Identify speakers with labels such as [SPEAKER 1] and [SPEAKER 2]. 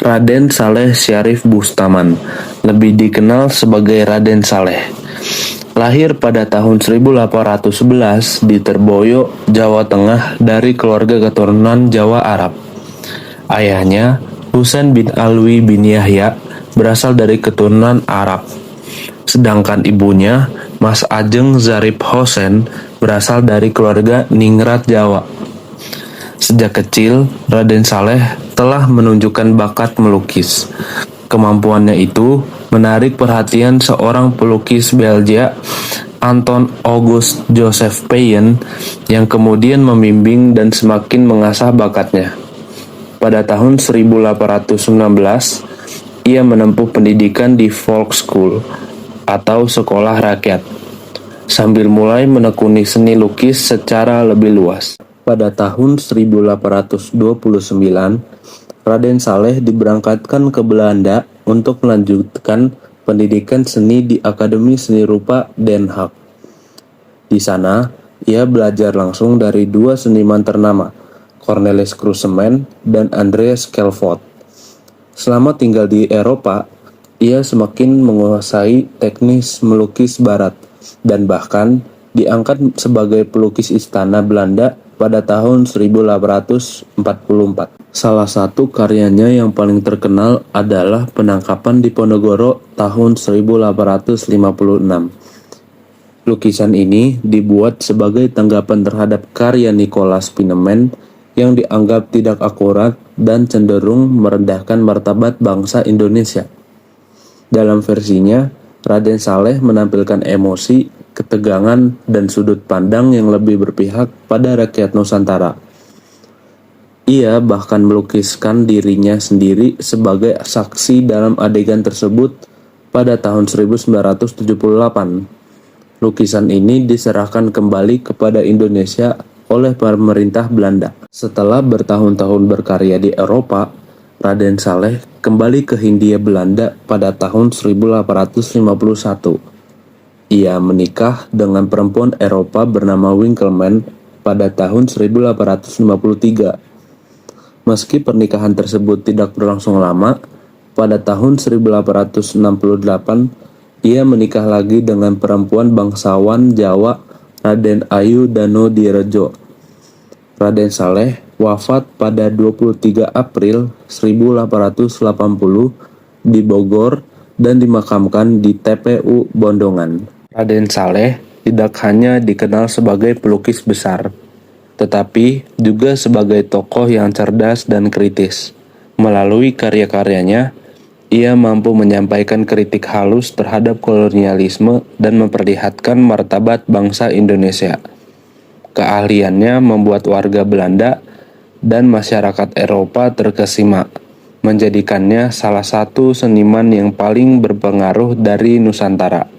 [SPEAKER 1] Raden Saleh Syarif Bustaman, lebih dikenal sebagai Raden Saleh. Lahir pada tahun 1811 di Terboyo, Jawa Tengah dari keluarga keturunan Jawa Arab. Ayahnya, Husain bin Alwi bin Yahya, berasal dari keturunan Arab. Sedangkan ibunya, Mas Ajeng Zarip Hosen, berasal dari keluarga Ningrat Jawa. Sejak kecil, Raden Saleh telah menunjukkan bakat melukis. Kemampuannya itu menarik perhatian seorang pelukis Belgia, Anton August Joseph Payen, yang kemudian membimbing dan semakin mengasah bakatnya. Pada tahun 1816, ia menempuh pendidikan di Volksschule atau sekolah rakyat, sambil mulai menekuni seni lukis secara lebih luas. Pada tahun 1829, Raden Saleh diberangkatkan ke Belanda untuk melanjutkan pendidikan seni di Akademi Seni Rupa Den Haag. Di sana, ia belajar langsung dari dua seniman ternama, Cornelis Cruyssman dan Andreas Kelfort. Selama tinggal di Eropa, ia semakin menguasai teknis melukis barat dan bahkan diangkat sebagai pelukis istana Belanda pada tahun 1844. Salah satu karyanya yang paling terkenal adalah penangkapan Diponegoro tahun 1856. Lukisan ini dibuat sebagai tanggapan terhadap karya Nicholas Pieneman yang dianggap tidak akurat dan cenderung merendahkan martabat bangsa Indonesia. Dalam versinya, Raden Saleh menampilkan emosi, ketegangan, dan sudut pandang yang lebih berpihak pada rakyat Nusantara. Ia bahkan melukiskan dirinya sendiri sebagai saksi dalam adegan tersebut pada tahun 1978. Lukisan ini diserahkan kembali kepada Indonesia oleh pemerintah Belanda. Setelah bertahun-tahun berkarya di Eropa, Raden Saleh kembali ke Hindia Belanda pada tahun 1851. Ia menikah dengan perempuan Eropa bernama Winkelmann pada tahun 1853. Meski pernikahan tersebut tidak berlangsung lama, pada tahun 1868 ia menikah lagi dengan perempuan bangsawan Jawa Raden Ayu Dano Direjo. Raden Saleh wafat pada 23 April 1880 di Bogor dan dimakamkan di TPU Bondongan. Raden Saleh tidak hanya dikenal sebagai pelukis besar, tetapi juga sebagai tokoh yang cerdas dan kritis. Melalui karya-karyanya, ia mampu menyampaikan kritik halus terhadap kolonialisme dan memperlihatkan martabat bangsa Indonesia. Keahliannya membuat warga Belanda dan masyarakat Eropa terkesima, menjadikannya salah satu seniman yang paling berpengaruh dari Nusantara.